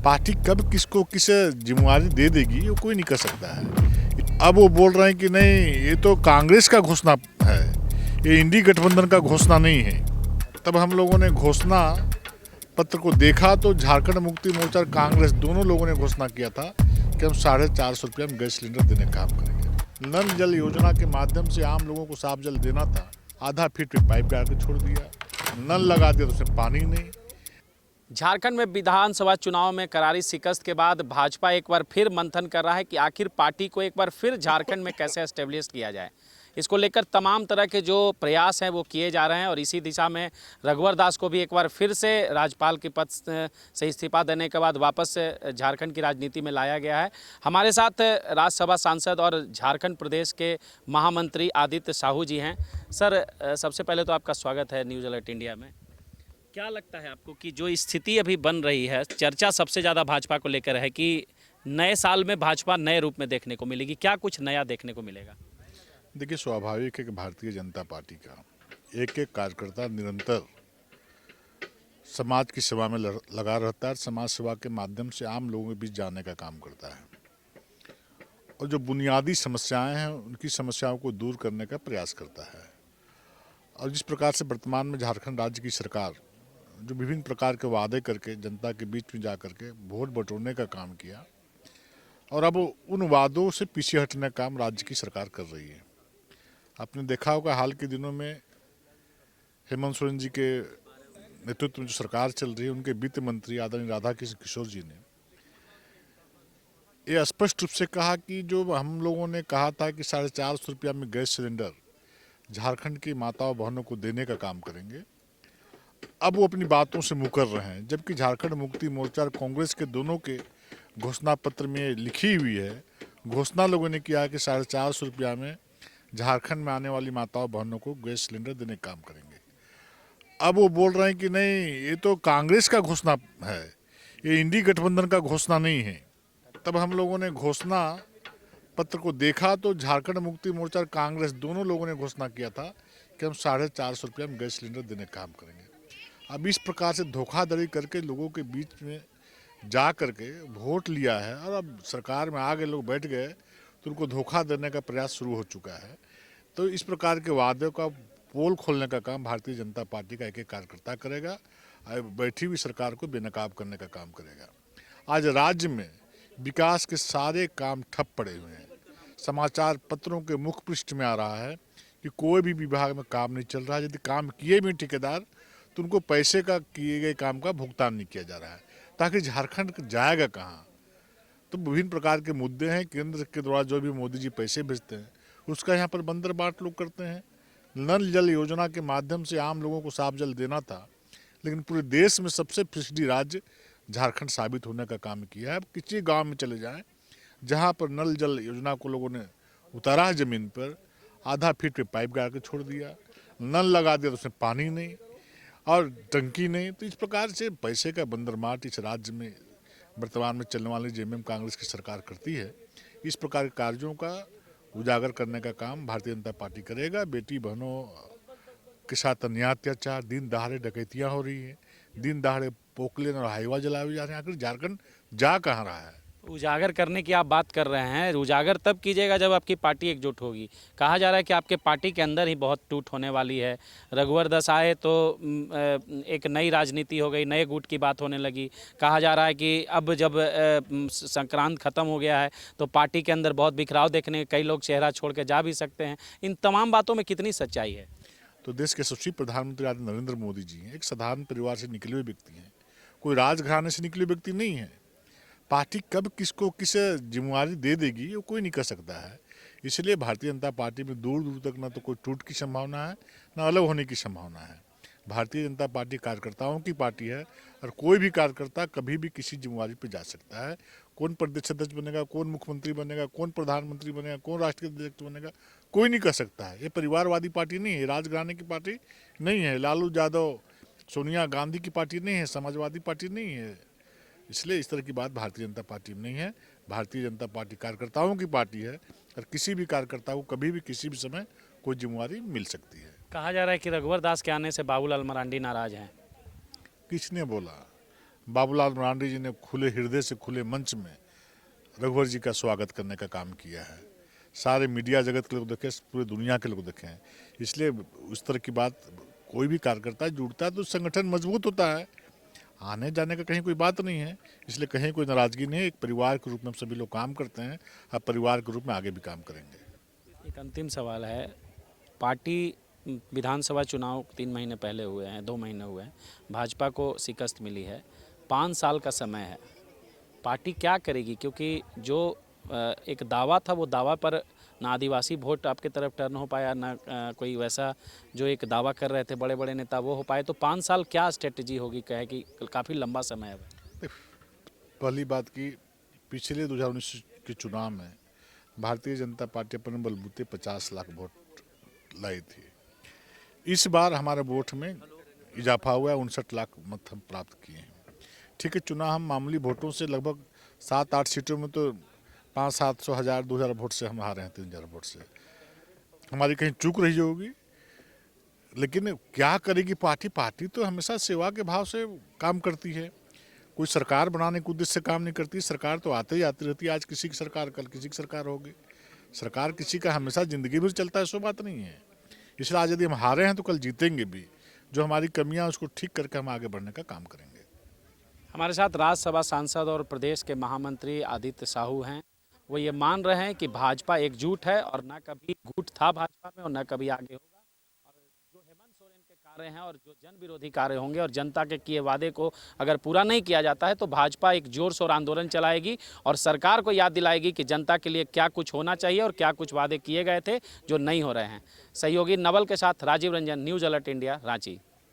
Party कब किसको किस जिम्मेवारी दे देगी ये कोई नहीं कर सकता है। अब वो बोल रहे हैं कि नहीं ये तो कांग्रेस का घोषणा है, ये इंडी गठबंधन का घोषणा नहीं है। तब हम लोगों ने घोषणा पत्र को देखा तो झारखंड मुक्ति मोर्चा और कांग्रेस दोनों लोगों ने घोषणा किया था कि हम 450 रुपये में गैस सिलेंडर देने का काम करेंगे। नल जल योजना के माध्यम से आम लोगों को साफ जल देना था, आधा फीट पे पाइप गाड़ के छोड़ दिया, नल लगा दिया तो उसमें पानी नहीं। झारखंड में विधानसभा चुनाव में करारी शिकस्त के बाद भाजपा एक बार फिर मंथन कर रहा है कि आखिर पार्टी को एक बार फिर झारखंड में कैसे एस्टेब्लिश किया जाए। इसको लेकर तमाम तरह के जो प्रयास हैं वो किए जा रहे हैं और इसी दिशा में रघुवर दास को भी एक बार फिर से राज्यपाल के पद से इस्तीफा देने के बाद वापस से झारखंड की राजनीति में लाया गया है। हमारे साथ राज्यसभा सांसद और झारखंड प्रदेश के महामंत्री आदित्य साहू जी हैं। सर, सबसे पहले तो आपका स्वागत है न्यूज़ अलर्ट इंडिया में। क्या लगता है आपको कि जो स्थिति अभी बन रही है, चर्चा सबसे ज़्यादा भाजपा को लेकर है कि नए साल में भाजपा नए रूप में देखने को मिलेगी, क्या कुछ नया देखने को मिलेगा? देखिए, स्वाभाविक है कि भारतीय जनता पार्टी का एक एक कार्यकर्ता निरंतर समाज की सेवा में लगा रहता है, समाज सेवा के माध्यम से आम लोगों के बीच जाने का काम करता है और जो बुनियादी समस्याएं हैं उनकी समस्याओं को दूर करने का प्रयास करता है। और जिस प्रकार से वर्तमान में झारखंड राज्य की सरकार जो विभिन्न प्रकार के वादे करके जनता के बीच में जा करके वोट बटोरने का काम किया और अब उन वादों से पीछे हटने का काम राज्य की सरकार कर रही है। आपने देखा होगा हाल के दिनों में हेमंत सोरेन जी के नेतृत्व में जो सरकार चल रही है, उनके वित्त मंत्री आदरणीय राधाकिशन किशोर जी ने ये स्पष्ट रूप से कहा कि जो हम लोगों ने कहा था कि 450 रुपया में गैस सिलेंडर झारखंड की माताओं बहनों को देने का काम करेंगे, अब वो अपनी बातों से मुकर रहे हैं। जबकि झारखंड मुक्ति मोर्चा और कांग्रेस के दोनों के घोषणा पत्र में लिखी हुई है, घोषणा लोगों ने किया है कि 450 रुपया में झारखंड में आने वाली माताओं बहनों को गैस सिलेंडर देने का काम करेंगे। अब वो बोल रहे हैं कि नहीं ये तो कांग्रेस का घोषणा है, ये इंडी गठबंधन का घोषणा नहीं है। तब हम लोगों ने घोषणा पत्र को देखा तो झारखंड मुक्ति मोर्चा और कांग्रेस दोनों लोगों ने घोषणा किया था कि हम 450 रुपये में गैस सिलेंडर देने का काम करेंगे। अब इस प्रकार से धोखाधड़ी करके लोगों के बीच में जा करके वोट लिया है और अब सरकार में आगे लोग बैठ गए तो उनको धोखा देने का प्रयास शुरू हो चुका है। तो इस प्रकार के वादों का पोल खोलने का काम भारतीय जनता पार्टी का एक एक कार्यकर्ता करेगा, बैठी हुई सरकार को बेनकाब करने का काम करेगा। आज राज्य में विकास के सारे काम ठप पड़े हुए हैं। समाचार पत्रों के मुख पृष्ठ में आ रहा है कि कोई भी विभाग में काम नहीं चल रहा है। यदि काम किए भी ठेकेदार तो उनको पैसे का किए गए काम का भुगतान नहीं किया जा रहा है, ताकि झारखंड जाएगा कहाँ। तो विभिन्न प्रकार के मुद्दे हैं। केंद्र के द्वारा जो भी मोदी जी पैसे भेजते हैं उसका यहाँ पर बंदर बाट लोग करते हैं। नल जल योजना के माध्यम से आम लोगों को साफ जल देना था, लेकिन पूरे देश में सबसे पिछड़ी राज्य झारखंड साबित होने का काम किया है। अब किसी गाँव में चले जाएँ जहाँ पर नल जल योजना को लोगों ने उतारा है ज़मीन पर, आधा फीट पे पाइप गाड़ के छोड़ दिया, नल लगा दिया तो उसमें पानी नहीं और टंकी नहीं। तो इस प्रकार से पैसे का बंदरमाट इस राज्य में वर्तमान में चलने वाली जेएमएम कांग्रेस की सरकार करती है। इस प्रकार के कार्यों का उजागर करने का काम भारतीय जनता पार्टी करेगा। बेटी बहनों के साथ अन्याय अत्याचार, दिन दहाड़े डकैतियाँ हो रही हैं, दिन दहाड़े पोकलेन और हाईवा जलाए जा रहे हैं। आखिर झारखंड जा कहाँ रहा है? उजागर करने की आप बात कर रहे हैं, उजागर तब कीजिएगा जब आपकी पार्टी एकजुट होगी। कहा जा रहा है कि आपके पार्टी के अंदर ही बहुत टूट होने वाली है। रघुवर दास आए तो एक नई राजनीति हो गई, नए गुट की बात होने लगी। कहा जा रहा है कि अब जब संक्रांत खत्म हो गया है तो पार्टी के अंदर बहुत बिखराव देखने, कई लोग चेहरा छोड़ के जा भी सकते हैं। इन तमाम बातों में कितनी सच्चाई है? तो देश के यशस्वी प्रधानमंत्री आदरणीय नरेंद्र मोदी जी हैं, एक साधारण परिवार से निकले हुए व्यक्ति हैं, कोई राजघराने से निकले व्यक्ति नहीं है। पार्टी कब किसको किस जिम्मेवारी दे देगी ये कोई नहीं कर सकता है। इसलिए भारतीय जनता पार्टी में दूर दूर तक ना तो कोई टूट की संभावना है, ना अलग होने की संभावना है। भारतीय जनता पार्टी कार्यकर्ताओं की पार्टी है और कोई भी कार्यकर्ता कभी भी किसी जिम्मेवारी पर जा सकता है। कौन प्रदेश अध्यक्ष बनेगा, कौन मुख्यमंत्री बनेगा, कौन प्रधानमंत्री बनेगा, कौन राष्ट्रीय अध्यक्ष बनेगा, कोई नहीं कर सकता है। ये परिवारवादी पार्टी नहीं है, राजघराने की पार्टी नहीं है, लालू यादव सोनिया गांधी की पार्टी नहीं है, समाजवादी पार्टी नहीं है। इसलिए इस तरह की बात भारतीय जनता पार्टी में नहीं है। भारतीय जनता पार्टी कार्यकर्ताओं की पार्टी है और किसी भी कार्यकर्ता को कभी भी किसी भी समय कोई जिम्मेवारी मिल सकती है। कहा जा रहा है कि रघुवर दास के आने से बाबूलाल मरांडी नाराज हैं। किसने बोला? बाबूलाल मरांडी जी ने खुले हृदय से खुले मंच में रघुवर जी का स्वागत करने का काम किया है। सारे मीडिया जगत के लोग देखे, पूरी दुनिया के लोग देखे हैं। इसलिए उस तरह की बात, कोई भी कार्यकर्ता जुड़ता है तो संगठन मजबूत होता है, आने जाने का कहीं कोई बात नहीं है। इसलिए कहीं कोई नाराजगी नहीं है। एक परिवार के रूप में हम सभी लोग काम करते हैं, अब परिवार के रूप में आगे भी काम करेंगे। एक अंतिम सवाल है, पार्टी विधानसभा चुनाव 3 महीने पहले हुए हैं, 2 महीने हुए हैं, भाजपा को शिकस्त मिली है, 5 साल का समय है, पार्टी क्या करेगी? क्योंकि जो एक दावा था वो दावा पर ना आदिवासी वोट आपके तरफ टर्न हो पाया, ना कोई वैसा जो एक दावा कर रहे थे बड़े बड़े नेता वो हो पाए। तो 5 साल क्या स्ट्रेटजी होगी? कहे कि काफ़ी लंबा समय है। पहली बात की, पिछले 2019 के चुनाव में भारतीय जनता पार्टी अपने बलबूते 50 लाख वोट लाई थी। इस बार हमारे वोट में इजाफा हुआ है, 59 लाख मत हम प्राप्त किए हैं। ठीक है, चुनाव हम मामूली वोटों से लगभग 7-8 सीटों में तो 500-700 हज़ार 2000 वोट से हम हारे हैं, 3000 वोट से। हमारी कहीं चूक रही होगी, लेकिन क्या करेगी पार्टी? पार्टी तो हमेशा सेवा के भाव से काम करती है, कोई सरकार बनाने के उद्देश्य से काम नहीं करती। सरकार तो आते ही आती रहती है, आज किसी की सरकार, कल किसी की सरकार होगी। सरकार किसी का हमेशा ज़िंदगी भर चलता है, सो बात नहीं है। इसलिए आज यदि हम हारे हैं तो कल जीतेंगे भी। जो हमारी कमियां उसको ठीक करके हम आगे बढ़ने का काम करेंगे। हमारे साथ राज्यसभा सांसद और प्रदेश के महामंत्री आदित्य साहू हैं। वो ये मान रहे हैं कि भाजपा एकजुट है और न कभी गुट था भाजपा में और न कभी आगे होगा। और जो हेमंत सोरेन के कार्य हैं और जो जन विरोधी कार्य होंगे और जनता के किए वादे को अगर पूरा नहीं किया जाता है तो भाजपा एक जोर शोर आंदोलन चलाएगी और सरकार को याद दिलाएगी कि जनता के लिए क्या कुछ होना चाहिए और क्या कुछ वादे किए गए थे जो नहीं हो रहे हैं। सहयोगी नवल के साथ Rajiv Ranjan, news alert India, Ranchi.